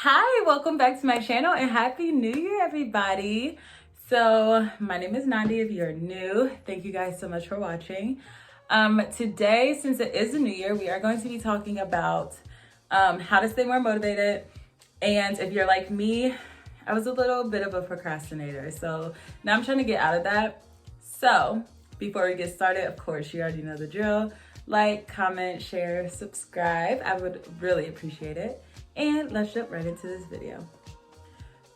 Hi, welcome back to my channel and Happy New Year, everybody. So my name is Nandi. If you're new, thank you guys so much for watching. Today, since it is the new year, we are going to be talking about how to stay more motivated. And if you're like me, I was a little bit of a procrastinator. So now I'm trying to get out of that. So before we get started, of course, you already know the drill. Like, comment, share, subscribe. I would really appreciate it. And let's jump right into this video.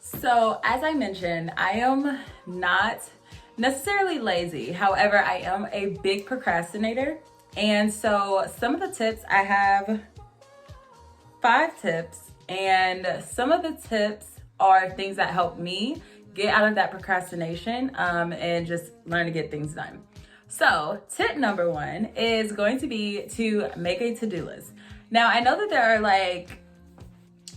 So as I mentioned, I am not necessarily lazy. However, I am a big procrastinator. And so some of the tips, I have 5 tips, and some of the tips are things that help me get out of that procrastination and just learn to get things done. So tip number 1 is going to be to make a to-do list. Now, I know that there are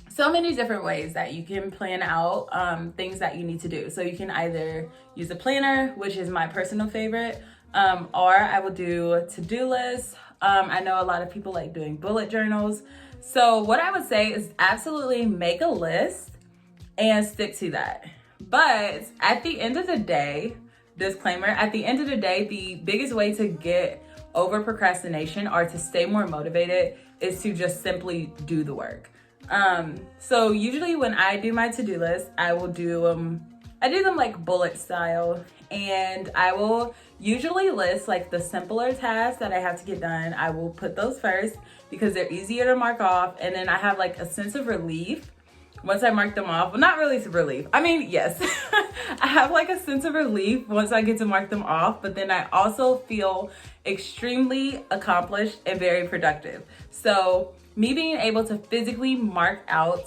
so many different ways that you can plan out things that you need to do. So you can either use a planner, which is my personal favorite, or I will do to-do lists. I know a lot of people like doing bullet journals. So what I would say is absolutely make a list and stick to that. But at the end of the day, disclaimer, at the end of the day, the biggest way to get over procrastination or to stay more motivated is to just simply do the work. So usually when I do my to-do list, I will do them like bullet style, and I will usually list like the simpler tasks that I have to get done. I will put those first because they're easier to mark off, and then I have like a sense of relief once I mark them off. Well, not really relief. I mean, yes, I have like a sense of relief once I get to mark them off, but then I also feel extremely accomplished and very productive. So me being able to physically mark out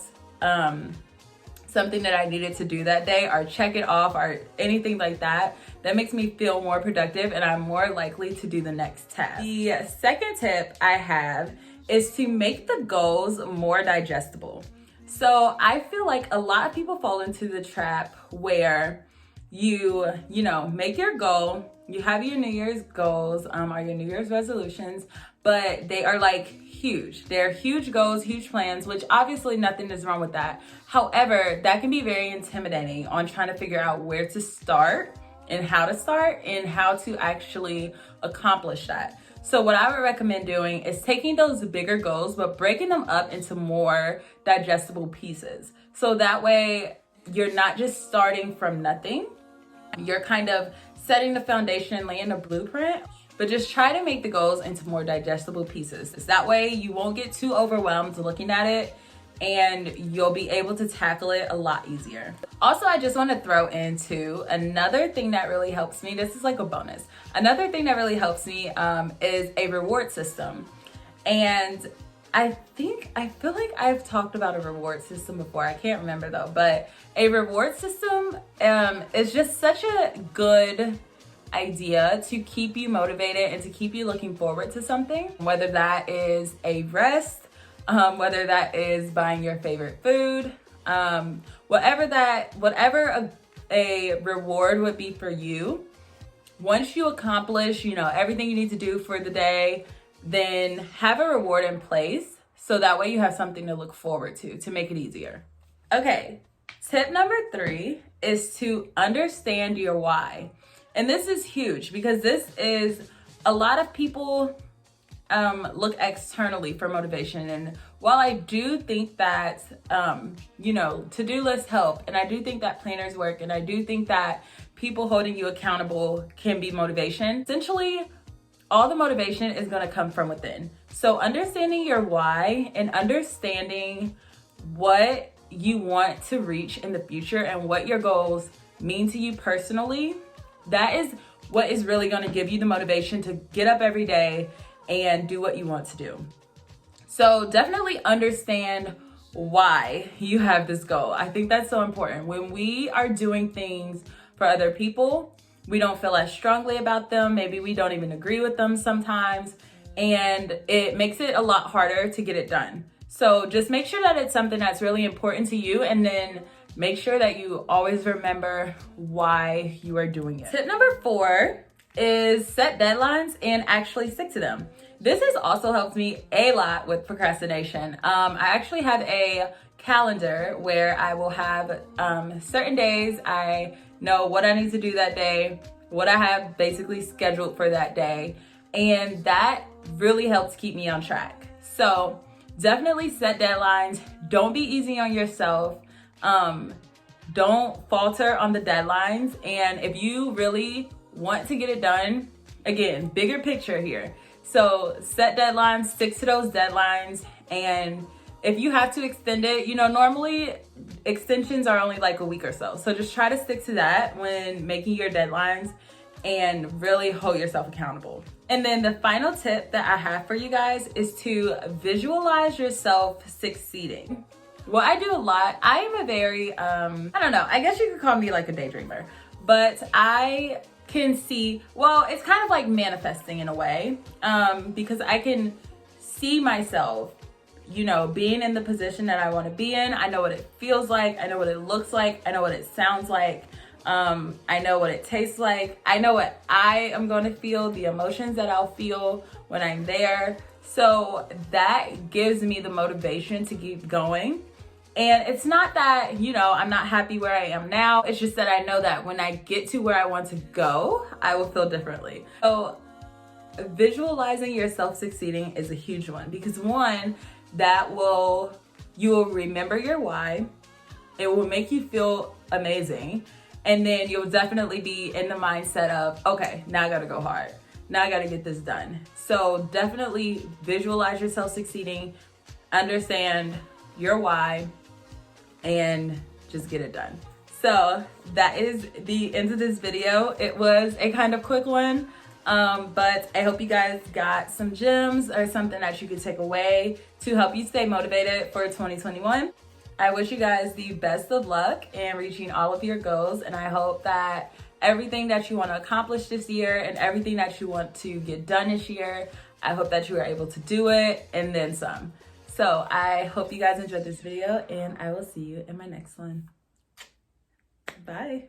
something that I needed to do that day or check it off or anything like that, that makes me feel more productive and I'm more likely to do the next task. The second tip I have is to make the goals more digestible. So I feel like a lot of people fall into the trap where you make your goal, you have your New Year's goals or your New Year's resolutions, but they are like huge. They're huge goals, huge plans, which obviously nothing is wrong with that. However, that can be very intimidating on trying to figure out where to start and how to actually accomplish that. So what I would recommend doing is taking those bigger goals, but breaking them up into more digestible pieces. So that way you're not just starting from nothing. You're kind of setting the foundation, laying a blueprint, but just try to make the goals into more digestible pieces. That way you won't get too overwhelmed looking at it and you'll be able to tackle it a lot easier. Also, I just want to throw into another thing that really helps me. This is like a bonus. Another thing that really helps me is a reward system. And I feel like I've talked about a reward system before. I can't remember though, but a reward system is just such a good idea to keep you motivated and to keep you looking forward to something, whether that is a rest, whether that is buying your favorite food, whatever a reward would be for you. Once you accomplish, everything you need to do for the day, then have a reward in place so that way you have something to look forward to make it easier. Okay, tip number 3 is to understand your why. And this is huge because this is a lot of people look externally for motivation. And while I do think that, to-do lists help, and I do think that planners work, and I do think that people holding you accountable can be motivation, essentially all the motivation is going to come from within. So understanding your why and understanding what you want to reach in the future and what your goals mean to you personally, that is what is really going to give you the motivation to get up every day and do what you want to do. So definitely understand why you have this goal. I think that's so important. When we are doing things for other people, we don't feel as strongly about them. Maybe we don't even agree with them sometimes, and it makes it a lot harder to get it done. So just make sure that it's something that's really important to you, and then make sure that you always remember why you are doing it. Tip number 4 is set deadlines and actually stick to them. This has also helped me a lot with procrastination. I actually have a calendar where I will have certain days. I know what I need to do that day, what I have basically scheduled for that day, and that really helps keep me on track. So definitely set deadlines. Don't be easy on yourself. Don't falter on the deadlines. And if you really want to get it done, again, bigger picture here. So set deadlines, stick to those deadlines. And if you have to extend it, you know, normally extensions are only like a week or so. So just try to stick to that when making your deadlines and really hold yourself accountable. And then the final tip that I have for you guys is to visualize yourself succeeding. What I do a lot, I am a very, I don't know, I guess you could call me like a daydreamer, but I can see, well, it's kind of like manifesting in a way, because I can see myself, you know, being in the position that I want to be in. I know what it feels like. I know what it looks like. I know what it sounds like. I know what it tastes like. I know what I am going to feel, the emotions that I'll feel when I'm there. So that gives me the motivation to keep going. And it's not that, you know, I'm not happy where I am now. It's just that I know that when I get to where I want to go, I will feel differently. So visualizing yourself succeeding is a huge one, because one, you will remember your why. It will make you feel amazing. And then you'll definitely be in the mindset of, okay, now I gotta go hard. Now I gotta get this done. So definitely visualize yourself succeeding, understand your why, and just get it done. So that is the end of this video. It was a kind of quick one, but I hope you guys got some gems or something that you could take away to help you stay motivated for 2021. I wish you guys the best of luck in reaching all of your goals, and I hope that everything that you want to accomplish this year and everything that you want to get done this year, I hope that you are able to do it and then some. So I hope you guys enjoyed this video, and I will see you in my next one. Bye.